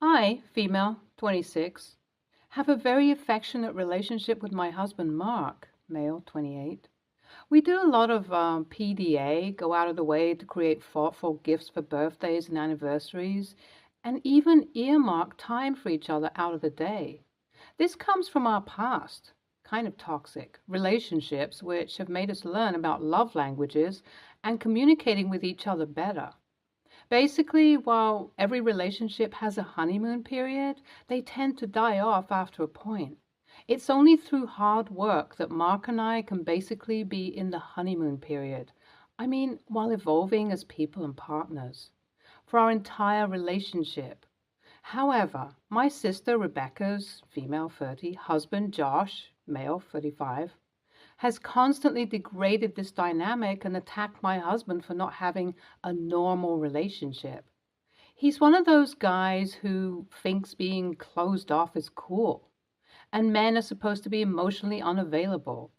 I, female, 26, have a very affectionate relationship with my husband, Mark, male, 28. We do a lot of PDA, go out of the way to create thoughtful gifts for birthdays and anniversaries, and even earmark time for each other out of the day. This comes from our past, kind of toxic, relationships which have made us learn about love languages and communicating with each other better. Basically, while every relationship has a honeymoon period, they tend to die off after a point. It's only through hard work that Mark and I can basically be in the honeymoon period. I mean, while evolving as people and partners for our entire relationship. However, my sister Rebecca's female 30 husband Josh, male 35, has constantly degraded this dynamic and attacked my husband for not having a normal relationship. He's one of those guys who thinks being closed off is cool, and men are supposed to be emotionally unavailable.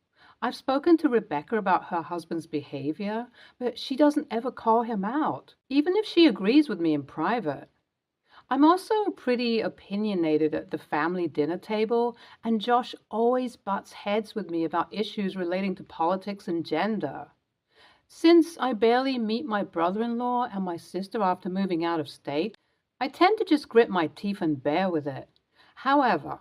I've spoken to Rebecca about her husband's behavior, but she doesn't ever call him out, even if she agrees with me in private. I'm also pretty opinionated at the family dinner table, and Josh always butts heads with me about issues relating to politics and gender. Since I barely meet my brother-in-law and my sister after moving out of state, I tend to just grit my teeth and bear with it. However,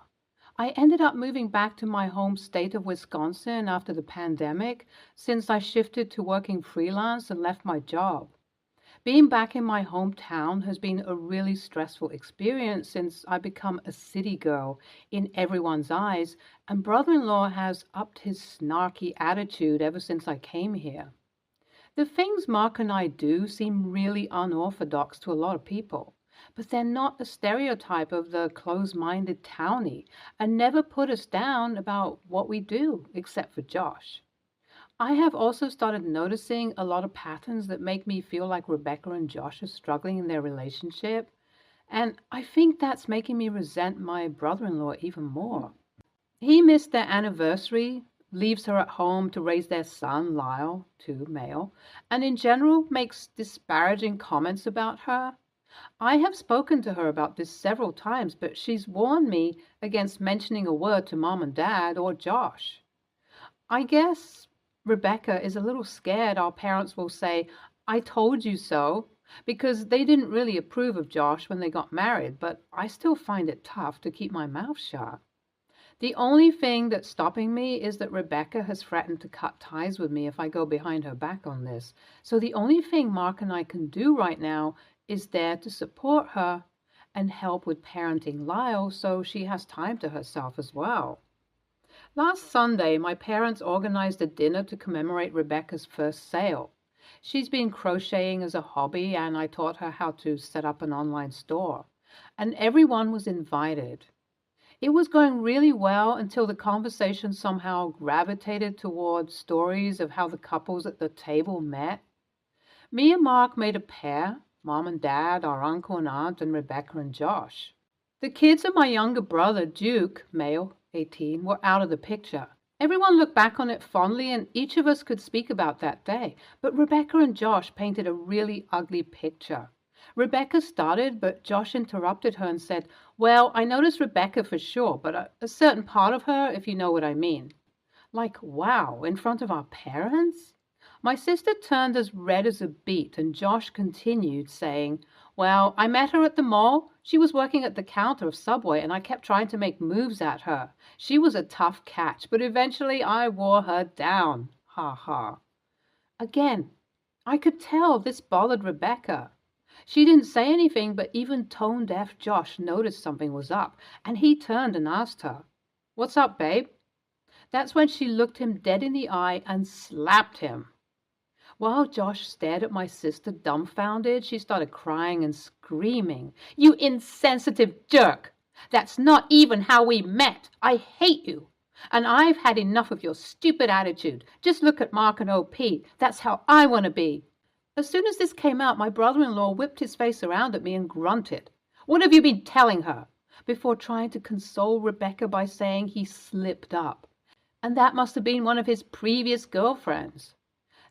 I ended up moving back to my home state of Wisconsin after the pandemic since I shifted to working freelance and left my job. Being back in my hometown has been a really stressful experience since I become a city girl in everyone's eyes, and brother-in-law has upped his snarky attitude ever since I came here. The things Mark and I do seem really unorthodox to a lot of people, but they're not a stereotype of the closed-minded townie and never put us down about what we do, except for Josh. I have also started noticing a lot of patterns that make me feel like Rebecca and Josh are struggling in their relationship, and I think that's making me resent my brother-in-law even more. He missed their anniversary, leaves her at home to raise their son, Lyle, too, male, and in general makes disparaging comments about her. I have spoken to her about this several times, but she's warned me against mentioning a word to mom and dad or Josh. I guess Rebecca is a little scared our parents will say, I told you so, because they didn't really approve of Josh when they got married, but I still find it tough to keep my mouth shut. The only thing that's stopping me is that Rebecca has threatened to cut ties with me if I go behind her back on this. So the only thing Mark and I can do right now is there to support her and help with parenting Lyle so she has time to herself as well. Last Sunday, my parents organized a dinner to commemorate Rebecca's first sale. She's been crocheting as a hobby, and I taught her how to set up an online store. And everyone was invited. It was going really well until the conversation somehow gravitated towards stories of how the couples at the table met. Me and Mark made a pair, mom and dad, our uncle and aunt, and Rebecca and Josh. The kids and my younger brother, Duke, male, 18, were out of the picture. Everyone looked back on it fondly, and each of us could speak about that day. But Rebecca and Josh painted a really ugly picture. Rebecca started, but Josh interrupted her and said, well, I noticed Rebecca for sure, but a certain part of her, if you know what I mean. Like, wow, in front of our parents? My sister turned as red as a beet, and Josh continued, saying, well, I met her at the mall. She was working at the counter of Subway, and I kept trying to make moves at her. She was a tough catch, but eventually I wore her down. Ha ha. Again, I could tell this bothered Rebecca. She didn't say anything, but even tone-deaf Josh noticed something was up, and he turned and asked her, what's up, babe? That's when she looked him dead in the eye and slapped him. While Josh stared at my sister dumbfounded, she started crying and screaming, you insensitive jerk! That's not even how we met! I hate you! And I've had enough of your stupid attitude. Just look at Mark and OP. That's how I want to be. As soon as this came out, my brother-in-law whipped his face around at me and grunted, what have you been telling her? Before trying to console Rebecca by saying he slipped up. And that must have been one of his previous girlfriends.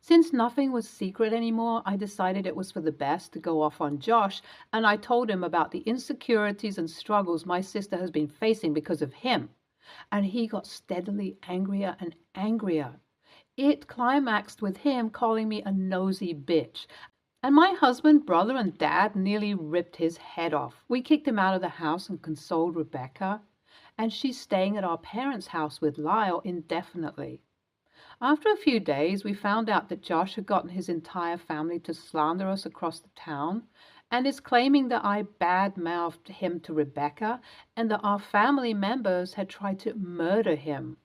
Since nothing was secret anymore, I decided it was for the best to go off on Josh, and I told him about the insecurities and struggles my sister has been facing because of him. And he got steadily angrier and angrier. It climaxed with him calling me a nosy bitch. And my husband, brother, and dad nearly ripped his head off. We kicked him out of the house and consoled Rebecca, and she's staying at our parents' house with Lyle indefinitely. After a few days, we found out that Josh had gotten his entire family to slander us across the town and is claiming that I bad-mouthed him to Rebecca and that our family members had tried to murder him.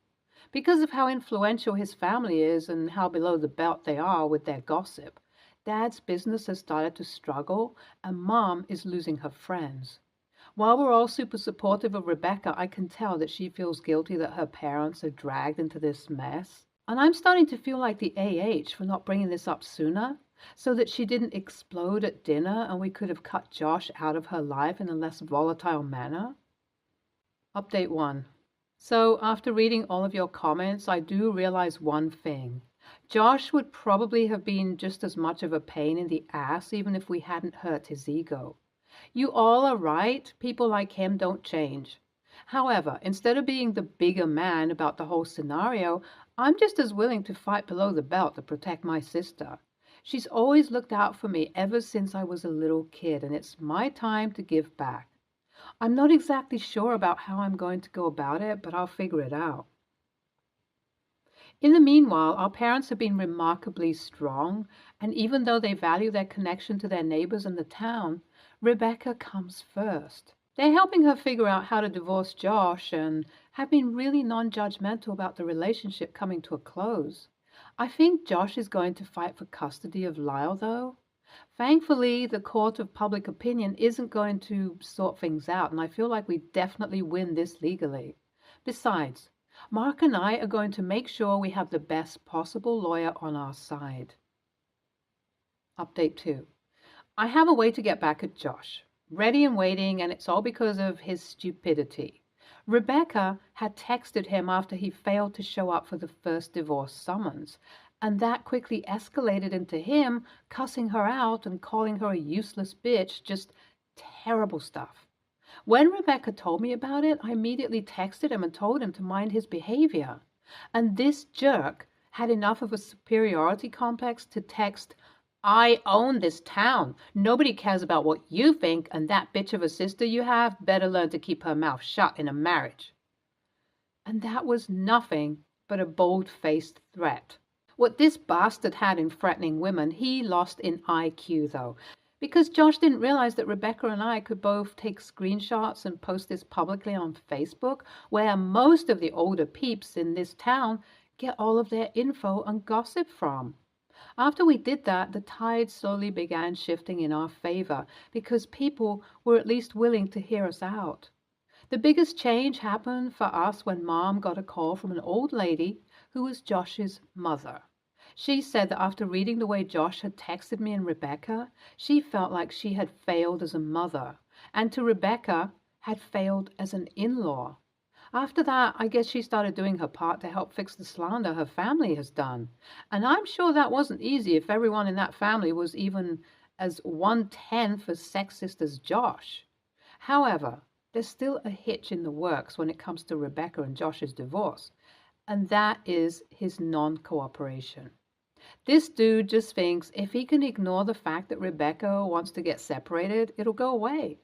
Because of how influential his family is and how below the belt they are with their gossip, Dad's business has started to struggle and Mom is losing her friends. While we're all super supportive of Rebecca, I can tell that she feels guilty that her parents are dragged into this mess. And I'm starting to feel like the AH for not bringing this up sooner, so that she didn't explode at dinner and we could have cut Josh out of her life in a less volatile manner. Update 1. So after reading all of your comments, I do realize one thing. Josh would probably have been just as much of a pain in the ass even if we hadn't hurt his ego. You all are right. People like him don't change. However, instead of being the bigger man about the whole scenario, I'm just as willing to fight below the belt to protect my sister. She's always looked out for me ever since I was a little kid, and it's my time to give back. I'm not exactly sure about how I'm going to go about it, but I'll figure it out. In the meanwhile, our parents have been remarkably strong, and even though they value their connection to their neighbors and the town, Rebecca comes first. They're helping her figure out how to divorce Josh and have been really non-judgmental about the relationship coming to a close. I think Josh is going to fight for custody of Lyle, though. Thankfully, the court of public opinion isn't going to sort things out, and I feel like we definitely win this legally. Besides, Mark and I are going to make sure we have the best possible lawyer on our side. Update 2. I have a way to get back at Josh. Ready and waiting, and it's all because of his stupidity. Rebecca had texted him after he failed to show up for the first divorce summons, and that quickly escalated into him cussing her out and calling her a useless bitch, just terrible stuff. When Rebecca told me about it, I immediately texted him and told him to mind his behavior. And this jerk had enough of a superiority complex to text, "I own this town. Nobody cares about what you think, and that bitch of a sister you have better learn to keep her mouth shut in a marriage." And that was nothing but a bold-faced threat. What this bastard had in threatening women, he lost in IQ, though. Because Josh didn't realize that Rebecca and I could both take screenshots and post this publicly on Facebook, where most of the older peeps in this town get all of their info and gossip from. After we did that, the tide slowly began shifting in our favor because people were at least willing to hear us out. The biggest change happened for us when Mom got a call from an old lady who was Josh's mother. She said that after reading the way Josh had texted me and Rebecca, she felt like she had failed as a mother, and to Rebecca had failed as an in-law. After that, I guess she started doing her part to help fix the slander her family has done. And I'm sure that wasn't easy if everyone in that family was even as 1/10 as sexist as Josh. However, there's still a hitch in the works when it comes to Rebecca and Josh's divorce, and that is his non-cooperation. This dude just thinks if he can ignore the fact that Rebecca wants to get separated, it'll go away.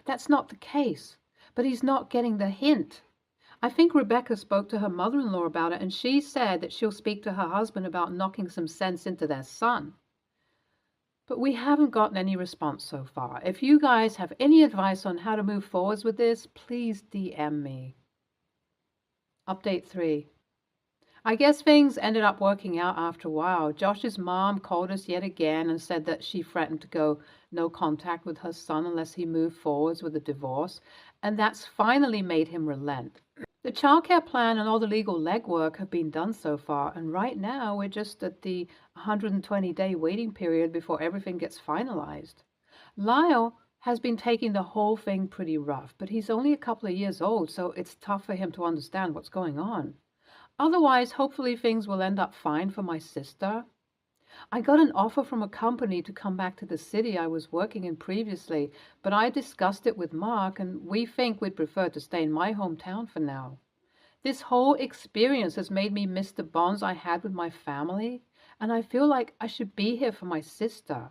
That's not the case, but he's not getting the hint. I think Rebecca spoke to her mother-in-law about it, and she said that she'll speak to her husband about knocking some sense into their son. But we haven't gotten any response so far. If you guys have any advice on how to move forwards with this, please DM me. Update 3. I guess things ended up working out after a while. Josh's mom called us yet again and said that she threatened to go no contact with her son unless he moved forwards with a divorce, and that's finally made him relent. The childcare plan and all the legal legwork have been done so far, and right now we're just at the 120-day waiting period before everything gets finalized. Lyle has been taking the whole thing pretty rough, but he's only a couple of years old, so it's tough for him to understand what's going on. Otherwise, hopefully things will end up fine for my sister. I got an offer from a company to come back to the city I was working in previously, but I discussed it with Mark, and we think we'd prefer to stay in my hometown for now. This whole experience has made me miss the bonds I had with my family, and I feel like I should be here for my sister.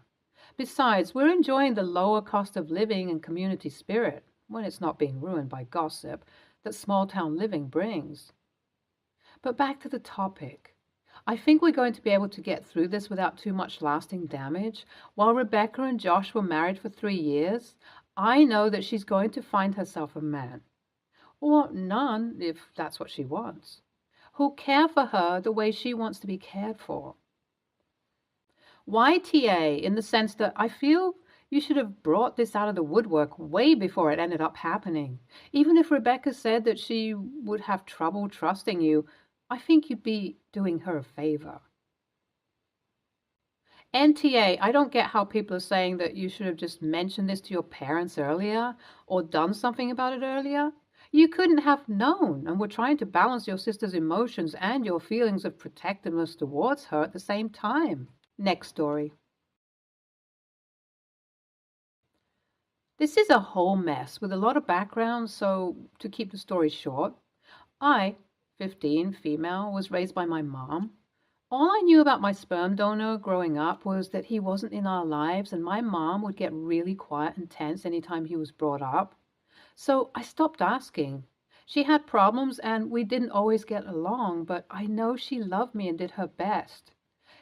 Besides, we're enjoying the lower cost of living and community spirit, when it's not being ruined by gossip, that small town living brings. But back to the topic. I think we're going to be able to get through this without too much lasting damage. While Rebecca and Josh were married for 3 years, I know that she's going to find herself a man, or none if that's what she wants, who'll care for her the way she wants to be cared for. YTA, in the sense that I feel you should have brought this out of the woodwork way before it ended up happening. Even if Rebecca said that she would have trouble trusting you, I think you'd be doing her a favor. NTA, I don't get how people are saying that you should have just mentioned this to your parents earlier or done something about it earlier. You couldn't have known and were trying to balance your sister's emotions and your feelings of protectiveness towards her at the same time. Next story. This is a whole mess with a lot of background, so to keep the story short, I, 15, female, was raised by my mom. All I knew about my sperm donor growing up was that he wasn't in our lives, and my mom would get really quiet and tense anytime he was brought up. So I stopped asking. She had problems and we didn't always get along, but I know she loved me and did her best.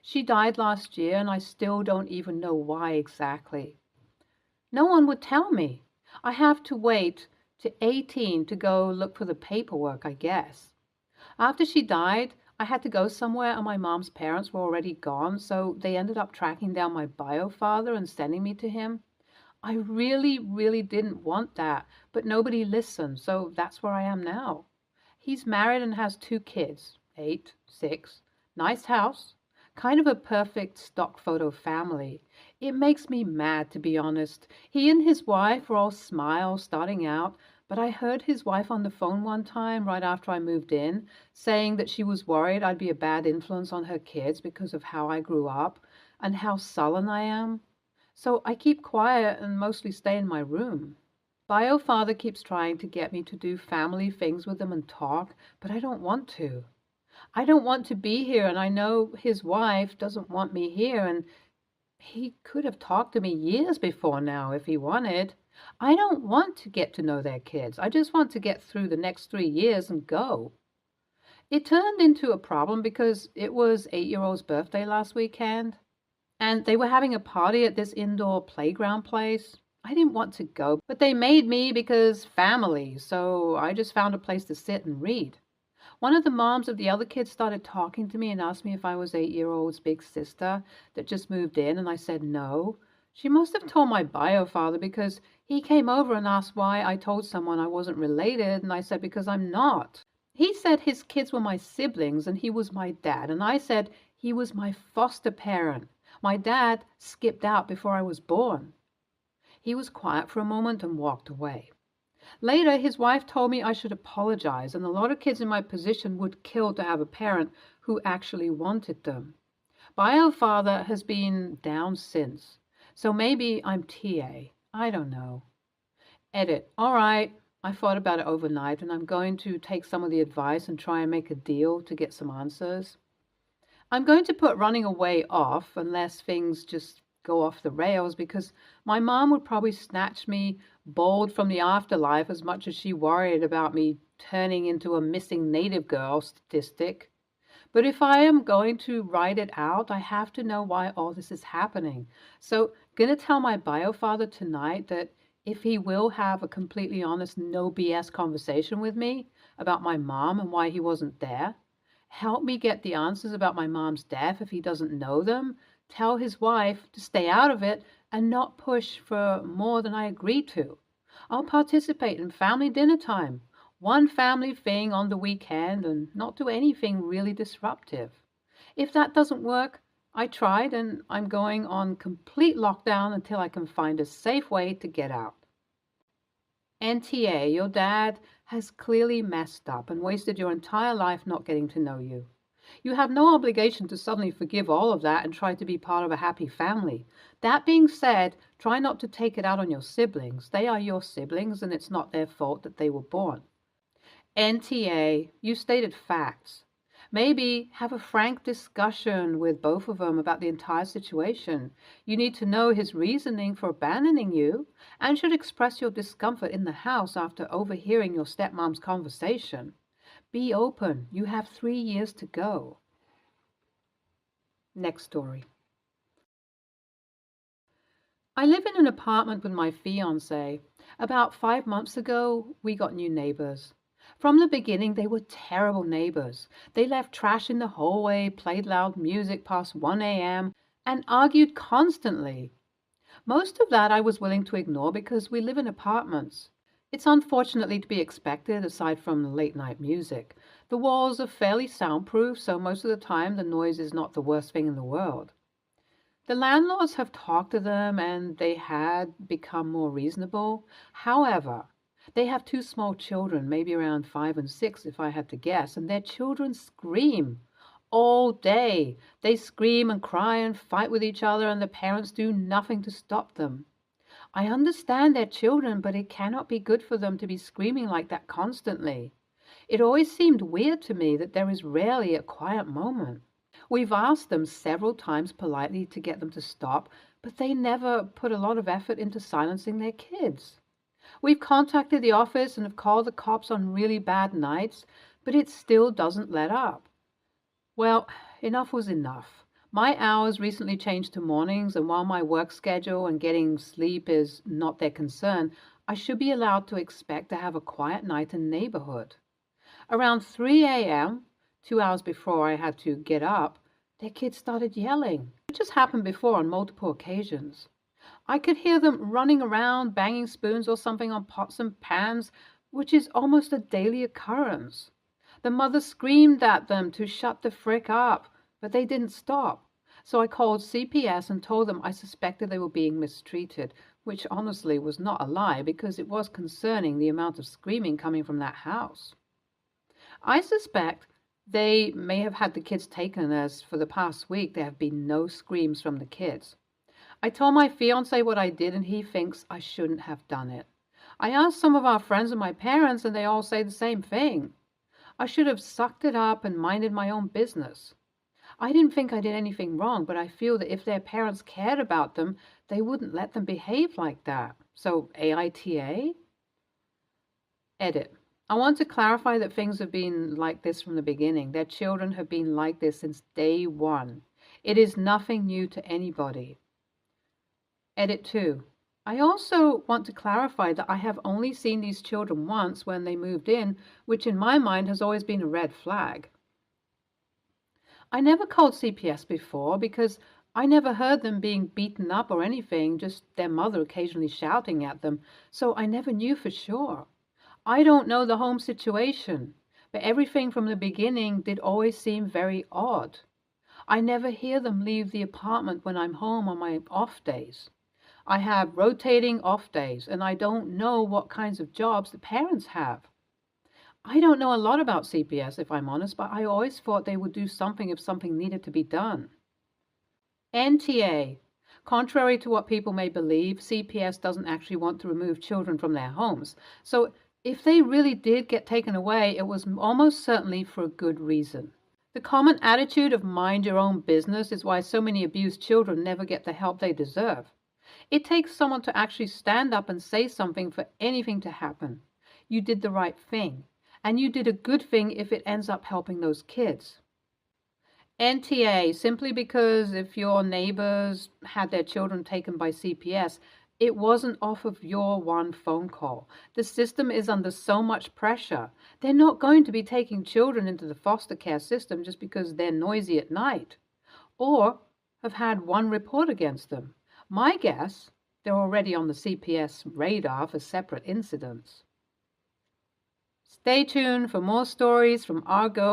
She died last year, and I still don't even know why exactly. No one would tell me. I have to wait to 18 to go look for the paperwork, I guess. After she died, I had to go somewhere and my mom's parents were already gone, so they ended up tracking down my bio father and sending me to him. I really, really didn't want that, but nobody listened, so that's where I am now. He's married and has 2 kids, 8, 6, nice house, kind of a perfect stock photo family. It makes me mad, to be honest. He and his wife were all smiles starting out, but I heard his wife on the phone one time right after I moved in, saying that she was worried I'd be a bad influence on her kids because of how I grew up and how sullen I am. So I keep quiet and mostly stay in my room. Bio father keeps trying to get me to do family things with him and talk, but I don't want to. I don't want to be here, and I know his wife doesn't want me here, and he could have talked to me years before now if he wanted. I don't want to get to know their kids. I just want to get through the next 3 years and go. It turned into a problem because it was 8-year-old's birthday last weekend, and they were having a party at this indoor playground place. I didn't want to go, but they made me because family, so I just found a place to sit and read. One of the moms of the other kids started talking to me and asked me if I was 8-year-old's big sister that just moved in, and I said no. She must have told my bio father because he came over and asked why I told someone I wasn't related, and I said because I'm not. He said his kids were my siblings and he was my dad, and I said he was my foster parent. My dad skipped out before I was born. He was quiet for a moment and walked away. Later, his wife told me I should apologize, and a lot of kids in my position would kill to have a parent who actually wanted them. Bio father has been down since, so maybe I'm TA. I don't know. Edit. All right, I thought about it overnight, and I'm going to take some of the advice and try and make a deal to get some answers. I'm going to put running away off unless things just go off the rails, because my mom would probably snatch me bald from the afterlife as much as she worried about me turning into a missing native girl statistic. But if I am going to write it out, I have to know why all this is happening. So gonna tell my bio father tonight that if he will have a completely honest, no BS conversation with me about my mom and why he wasn't there, help me get the answers about my mom's death if he doesn't know them, tell his wife to stay out of it and not push for more than I agreed to. I'll participate in family dinner time, one family thing on the weekend, and not do anything really disruptive. If that doesn't work, I tried and I'm going on complete lockdown until I can find a safe way to get out. NTA, your dad has clearly messed up and wasted your entire life not getting to know you. You have no obligation to suddenly forgive all of that and try to be part of a happy family. That being said, try not to take it out on your siblings. They are your siblings, and it's not their fault that they were born. NTA, you stated facts. Maybe have a frank discussion with both of them about the entire situation. You need to know his reasoning for abandoning you and should express your discomfort in the house after overhearing your stepmom's conversation. Be open. You have 3 years to go. Next story. I live in an apartment with my fiance. About 5 months ago, we got new neighbors. From the beginning, they were terrible neighbors. They left trash in the hallway, played loud music past 1 a.m., and argued constantly. Most of that I was willing to ignore because we live in apartments. It's unfortunately to be expected aside from the late night music. The walls are fairly soundproof, so most of the time the noise is not the worst thing in the world. The landlords have talked to them and they had become more reasonable. However, they have two small children, maybe around 5 and 6 if I had to guess, and their children scream all day. They scream and cry and fight with each other, and the parents do nothing to stop them. I understand they're children, but it cannot be good for them to be screaming like that constantly. It always seemed weird to me that there is rarely a quiet moment. We've asked them several times politely to get them to stop, but they never put a lot of effort into silencing their kids. We've contacted the office and have called the cops on really bad nights, but it still doesn't let up. Well, enough was enough. My hours recently changed to mornings, and while my work schedule and getting sleep is not their concern, I should be allowed to expect to have a quiet night in the neighborhood. Around 3 a.m., 2 hours before I had to get up, their kids started yelling. It just happened before on multiple occasions. I could hear them running around, banging spoons or something on pots and pans, which is almost a daily occurrence. The mother screamed at them to shut the frick up, but they didn't stop. So I called CPS and told them I suspected they were being mistreated, which honestly was not a lie because it was concerning the amount of screaming coming from that house. I suspect they may have had the kids taken, as for the past week there have been no screams from the kids. I told my fiance what I did and he thinks I shouldn't have done it. I asked some of our friends and my parents and they all say the same thing. I should have sucked it up and minded my own business. I didn't think I did anything wrong, but I feel that if their parents cared about them, they wouldn't let them behave like that. So AITA? Edit. I want to clarify that things have been like this from the beginning. Their children have been like this since day one. It is nothing new to anybody. Edit 2. I also want to clarify that I have only seen these children once when they moved in, which in my mind has always been a red flag. I never called CPS before because I never heard them being beaten up or anything, just their mother occasionally shouting at them, so I never knew for sure. I don't know the home situation, but everything from the beginning did always seem very odd. I never hear them leave the apartment when I'm home on my off days. I have rotating off days, and I don't know what kinds of jobs the parents have. I don't know a lot about CPS, if I'm honest, but I always thought they would do something if something needed to be done. NTA. Contrary to what people may believe, CPS doesn't actually want to remove children from their homes. So if they really did get taken away, it was almost certainly for a good reason. The common attitude of mind your own business is why so many abused children never get the help they deserve. It takes someone to actually stand up and say something for anything to happen. You did the right thing, and you did a good thing if it ends up helping those kids. NTA, simply because if your neighbors had their children taken by CPS, it wasn't off of your one phone call. The system is under so much pressure. They're not going to be taking children into the foster care system just because they're noisy at night or have had one report against them. My guess, they're already on the CPS radar for separate incidents. Stay tuned for more stories from Argo